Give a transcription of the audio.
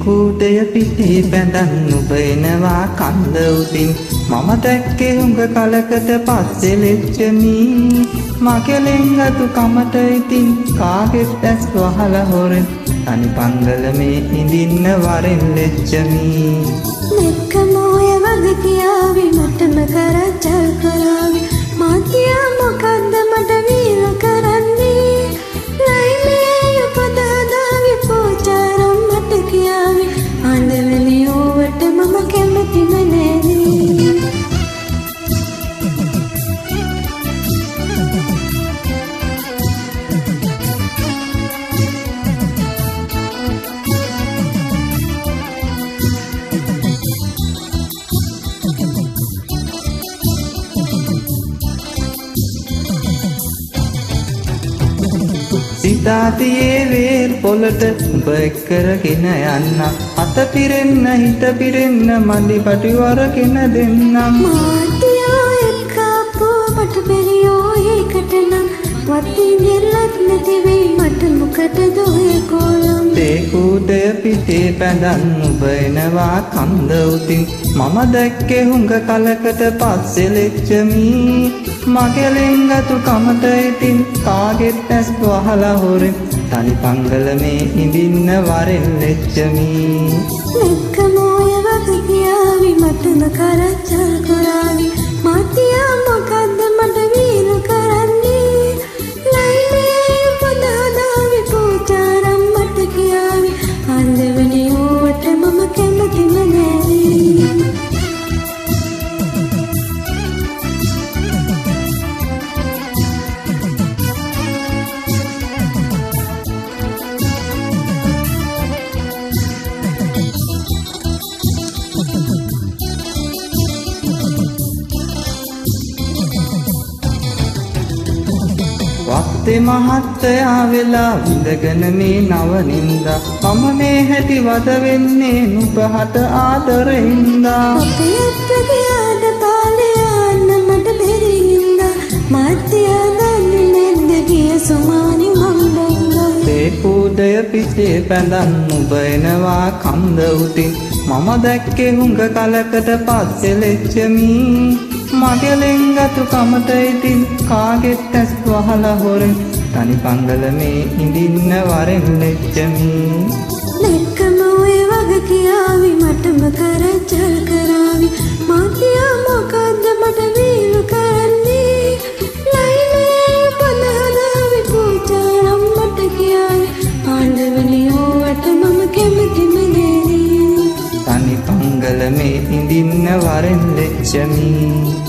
කූඩය පිටේ බැඳන් නුඹ එනවා කන්ද උතින් මම දැක්කේ හුඟ කලකට පස්සේ ලෙච්චමී මගේ ලෙන්ගතු කමට ඉතින් කාගෙත් ඇස් වහලා හොරෙන් තනි පංගලමේ ඉඳින්න වරෙන් ලෙච්චමී මෙක්කම ඔය වගේ කියාවි මටම කරච්චල් කරාවි මාතියා මොකද්ද මට වීර කරන්නේ ලයිමේ උපදාදාවි පෝචාරම් මට කියාවි ආන්දවලි ඕවට මම කැමතිම නෑනේ සිතාතියේ වේල් පොළට උඹ එක්කරගෙන යන්න අත පිරෙන්න හිත පිරෙන්න මඩි පටිවරගෙන දෙන්නම් මාතියා එක්කාපෝ මට බැරියෝ ඒකට නම් වත්ති නෙල්ලත් නැතිවෙයි මට මොකටද ඔය කෝලම් තේකූඩය පිටේ බැඳන් නුඹ එනවා කන්ද උතින් මම දැක්කේ හුඟ කලකට පස්සේ ලෙච්චමී මගේ ලෙන්ගතු කමට ඉතින් කාගෙත් ඇස් වහලා හොරෙන් තනි පංගලමේ ඉඳින්න වරෙන් ලෙච්චමී මෙක්කම ඔය වගේ කියාවි මටම කරච්චල් කරාවි මාතියා මොකද්ද මට වීර කරන්නේ ලයිමේ උපදාදාවි පෝචාරම් මට කියාවි ආන්දවලි ඕවට මම කැමතිම නෑනේ වත්තේ මහත්තයා වෙලා විඳගෙන මේ නවනින්දා මම මේ හැටි වද වෙන්නේ නුඹහට ආදරෙන්දා අපේ අප්පගේ පාලයන්න මට බැරිින්දා මාත්‍යා දන්නේ නැද්ද ගිය සුමානි මම්බංගා තේකූඩය පිටේ බැඳන් නුඹ එනවා කන්ද උතින් මම දැක්කේ හුඟ කලකට පස්සේ ලෙච්චමී මගේ ලෙන්ගතු කමට ඉතින් කාගෙත් ඇස් වහලා හොරෙන් තනි පංගලමේ ඉඳින්න වරෙන් ලෙච්චමී මෙක්කම ඔය වගේ කියාවි මටම කරච්චල් කරාවි මාතියා මොකද්ද මට වීර කරන්නේ ලයිමේ උපදාදාවි පෝචාරම් මට කියාවි ආන්දවලි ඕවට මම කැමතිම නෑනේ තනි පංගලමේ ඉඳින්න වරෙන් ලෙච්චමී